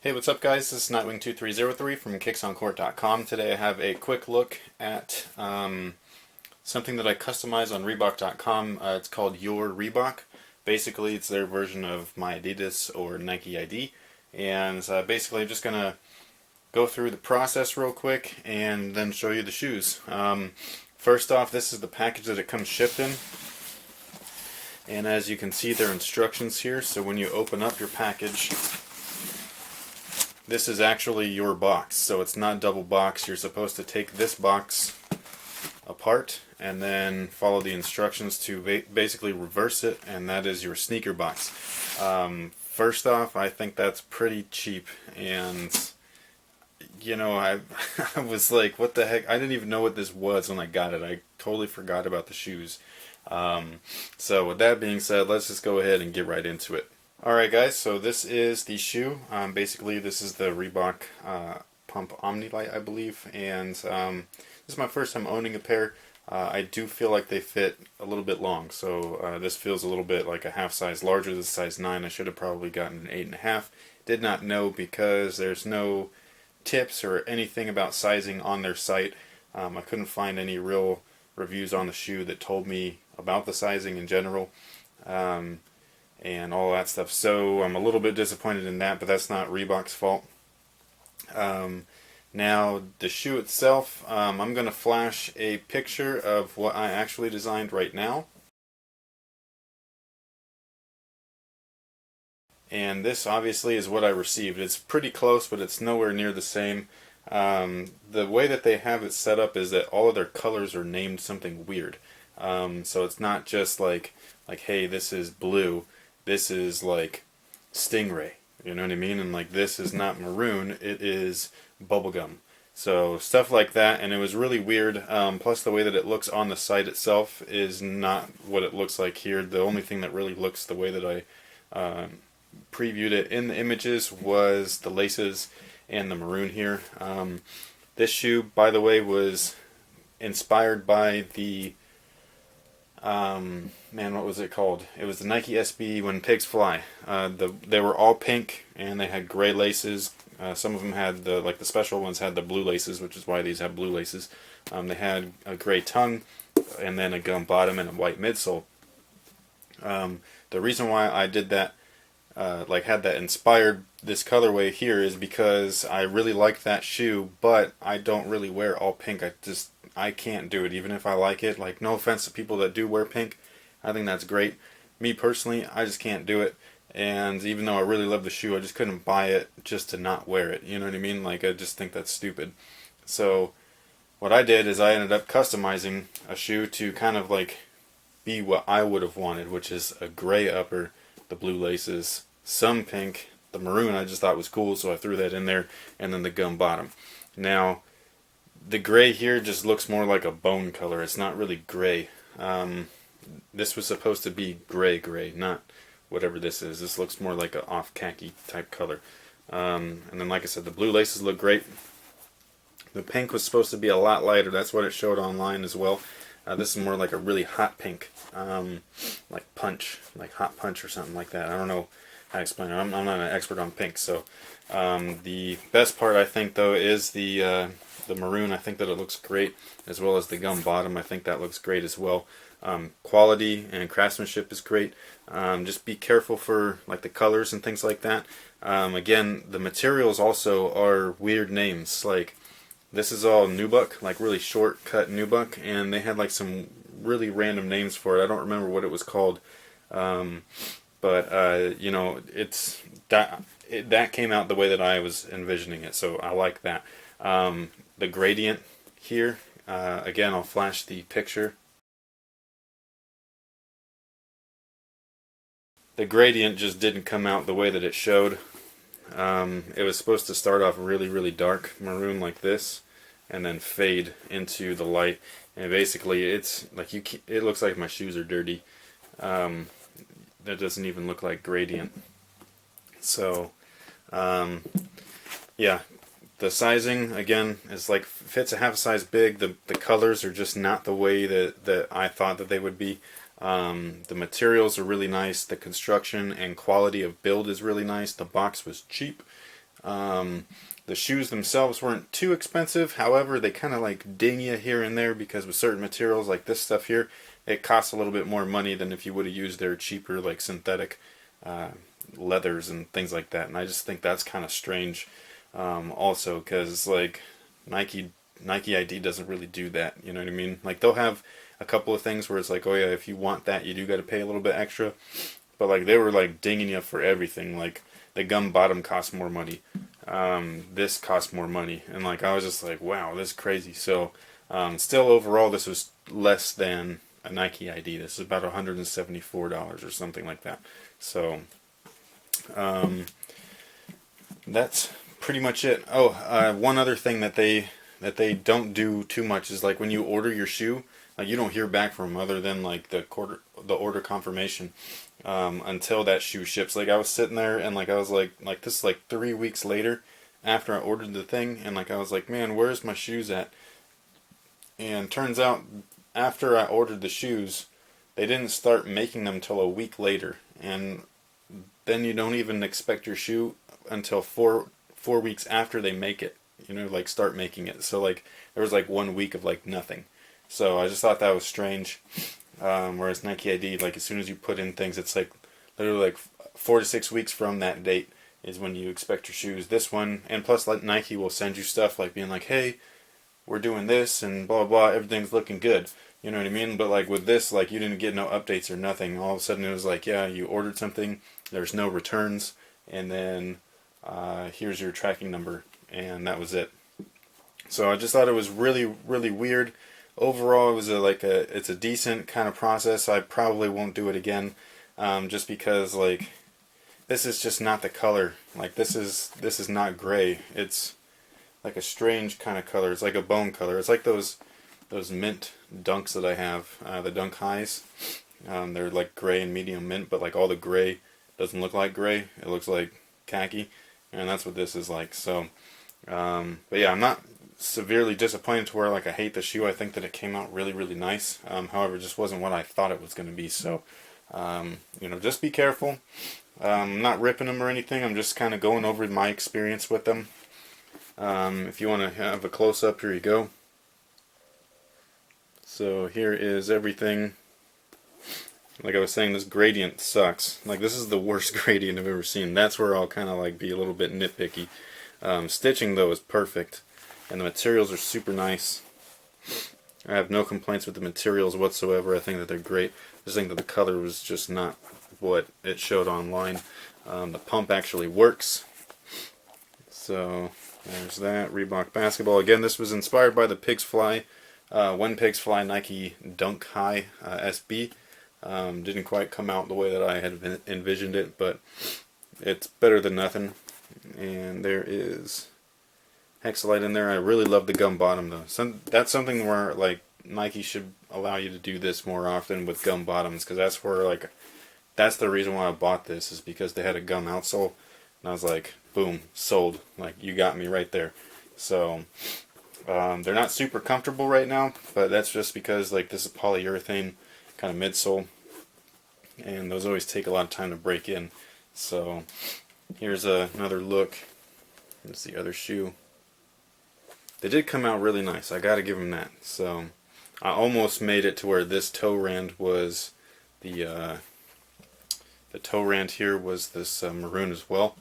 Hey, what's up guys? This is Nightwing2303 from kicksoncourt.com. Today I have a quick look at something that I customize on Reebok.com. It's called Your Reebok. Basically, it's their version of My Adidas or Nike ID. And basically, I'm just going to go through the process real quick and then show you the shoes. First off, this is the package that it comes shipped in. And as you can see, there are instructions here. So when you open up your package, this is actually your box, so it's not double box. You're supposed to take this box apart and then follow the instructions to basically reverse it, and that is your sneaker box. First off, I think that's pretty cheap, and you know, I was like, what the heck? I didn't even know what this was when I got it. I totally forgot about the shoes. So with that being said, let's just go ahead and get right into it. Alright guys, so this is the shoe. Basically this is the Reebok Pump Omni Lite, I believe, and this is my first time owning a pair. I do feel like they fit a little bit long, so this feels a little bit like a half size larger. This is size 9. I should have probably gotten an 8.5. Did not know because there's no tips or anything about sizing on their site. I couldn't find any real reviews on the shoe that told me about the sizing in general. And all that stuff. So I'm a little bit disappointed in that, but that's not Reebok's fault. Now the shoe itself, I'm going to flash a picture of what I actually designed right now. And this obviously is what I received. It's pretty close, but it's nowhere near the same. The way that they have it set up is that all of their colors are named something weird. So it's not just like hey, this is blue. This is like Stingray, you know what I mean? And like this is not maroon, it is bubblegum. So stuff like that, and it was really weird. Plus the way that it looks on the site itself is not what it looks like here. The only thing that really looks the way that I previewed it in the images was the laces and the maroon here. This shoe, by the way, was inspired by the man, what was it called? It was the Nike SB When Pigs Fly. They were all pink and they had gray laces. Some of them had the special ones had the blue laces, which is why these have blue laces. They had a gray tongue and then a gum bottom and a white midsole. The reason why I did that, had that inspired this colorway here, is because I really like that shoe, but I don't really wear all pink. I can't do it, even if I like it. Like, no offense to people that do wear pink. I think that's great. Me personally, I just can't do it. And even though I really love the shoe, I just couldn't buy it just to not wear it. You know what I mean? Like, I just think that's stupid. So what I did is I ended up customizing a shoe to kind of like be what I would have wanted, which is a gray upper, the blue laces, some pink, the maroon I just thought was cool, so I threw that in there, and then the gum bottom. Now, the gray here just looks more like a bone color. It's not really gray. This was supposed to be gray, not whatever this is. This looks more like an off khaki type color. And then, like I said, the blue laces look great. The pink was supposed to be a lot lighter. That's what it showed online as well. This is more like a really hot pink, like hot punch or something like that. I don't know how to explain it. I'm not an expert on pink, so the best part I think though is the maroon. I think that it looks great, as well as the gum bottom. I think that looks great as well. Quality and craftsmanship is great. Just be careful for like the colors and things like that. Again, the materials also are weird names. Like this is all nubuck, like really short cut nubuck, and they had like some really random names for it. I don't remember what it was called, but you know, it's that came out the way that I was envisioning it, so I like that. The gradient here, again, I'll flash the picture. The gradient just didn't come out the way that it showed. It was supposed to start off really dark maroon like this, and then fade into the light. And basically, it's like it looks like my shoes are dirty. That doesn't even look like gradient. So, yeah. The sizing, again, is like fits a half size big. The colors are just not the way that I thought that they would be. The materials are really nice. The construction and quality of build is really nice. The box was cheap. The shoes themselves weren't too expensive. However, they kind of like ding you here and there because with certain materials like this stuff here, it costs a little bit more money than if you would have used their cheaper like synthetic uh, leathers and things like that. And I just think that's kind of strange. Also, because like Nike ID doesn't really do that. You know what I mean? Like they'll have a couple of things where it's like, oh yeah, if you want that, you do got to pay a little bit extra. But like they were like dinging you for everything. Like the gum bottom costs more money. This costs more money, and like I was just like, wow, this is crazy. So still overall, this was less than a Nike ID. This is about $174 or something like that. So that's pretty much it. Oh, one other thing that they don't do too much is like when you order your shoe, like you don't hear back from them other than like the order confirmation until that shoe ships. Like I was sitting there and like I was like this is like 3 weeks later after I ordered the thing, and like I was like, man, where's my shoes at? And turns out after I ordered the shoes, they didn't start making them till a week later, and then you don't even expect your shoe until four weeks after they make it. You know, like start making it. So like there was like 1 week of like nothing. So I just thought that was strange. Whereas Nike ID, like as soon as you put in things, it's like literally like 4 to 6 weeks from that date is when you expect your shoes. This one, and plus like Nike will send you stuff like being like, hey, we're doing this and blah blah, everything's looking good. You know what I mean? But like with this, like you didn't get no updates or nothing. All of a sudden it was like, yeah, you ordered something, there's no returns, and then here's your tracking number, and that was it. So I just thought it was really, really weird. Overall, it was it's a decent kind of process. I probably won't do it again, just because like this is just not the color. Like this is not gray. It's like a strange kind of color. It's like a bone color. It's like those mint dunks that I have, the dunk highs. They're like gray and medium mint, but like all the gray doesn't look like gray. It looks like khaki, and that's what this is like. So, but yeah, I'm not severely disappointed to where like I hate the shoe. I think that it came out really, really nice. However, it just wasn't what I thought it was going to be. So, just be careful. I'm not ripping them or anything. I'm just kind of going over my experience with them. If you want to have a close-up, here you go. So here is everything. Like I was saying, this gradient sucks. Like this is the worst gradient I've ever seen. That's where I'll kind of like be a little bit nitpicky. Stitching though is perfect, and the materials are super nice. I have no complaints with the materials whatsoever. I think that they're great. I just think that the color was just not what it showed online. The pump actually works. So there's that. Reebok basketball. Again, this was inspired by the Pigs Fly, When Pigs Fly Nike Dunk High SB. Didn't quite come out the way that I had envisioned it, but it's better than nothing. And there is Hexalite in there. I really love the gum bottom though. That's something where like Nike should allow you to do this more often with gum bottoms, because that's where like that's the reason why I bought this, is because they had a gum outsole, and I was like, boom, sold. Like you got me right there. So they're not super comfortable right now, but that's just because like this is polyurethane kind of midsole, and those always take a lot of time to break in. So here's another look. Here's the other shoe. They did come out really nice. I gotta give them that. So I almost made it to where this toe rand was the toe rand here was this maroon as well.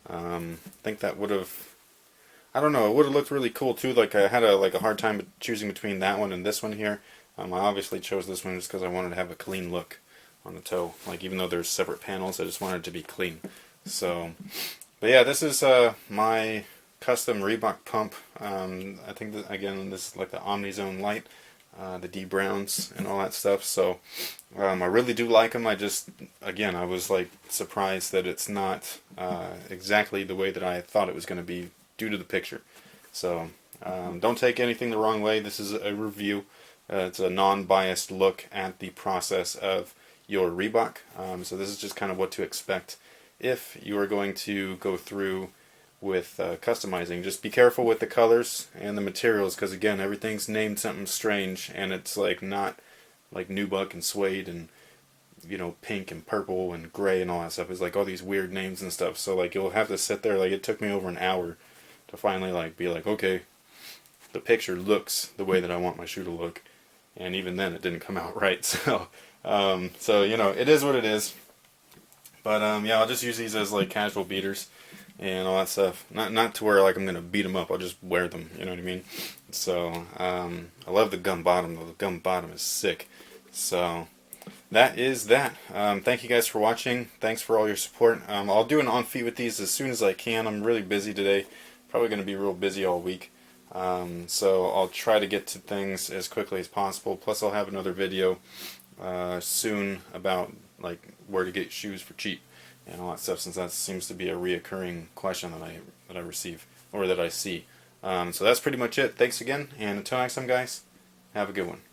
I think that would have, I don't know, it would have looked really cool too. Like I had a hard time choosing between that one and this one here. I obviously chose this one just because I wanted to have a clean look on the toe. Like even though there's separate panels, I just wanted it to be clean. So, but yeah, this is my custom Reebok pump. I think that, again, this is like the Omni Zone Lite, the D Browns and all that stuff. So I really do like them. I was like surprised that it's not exactly the way that I thought it was going to be due to the picture. So don't take anything the wrong way. This is a review. It's a non-biased look at the process of your Reebok. So this is just kind of what to expect if you are going to go through with customizing. Just be careful with the colors and the materials, because again, everything's named something strange, and it's like not like nubuck and suede and you know, pink and purple and gray and all that stuff. It's like all these weird names and stuff. So like you'll have to sit there. Like it took me over an hour to finally like be like, okay, the picture looks the way that I want my shoe to look. And even then, it didn't come out right. So you know, it is what it is. But yeah, I'll just use these as like casual beaters and all that stuff. Not to where like I'm gonna beat them up. I'll just wear them. You know what I mean? So I love the gum bottom though. The gum bottom is sick. So that is that. Thank you guys for watching. Thanks for all your support. I'll do an on feet with these as soon as I can. I'm really busy today. Probably gonna be real busy all week. So I'll try to get to things as quickly as possible. Plus I'll have another video soon about like where to get shoes for cheap and all that stuff, since that seems to be a reoccurring question that I receive or that I see. So that's pretty much it. Thanks again, and until next time, guys, have a good one.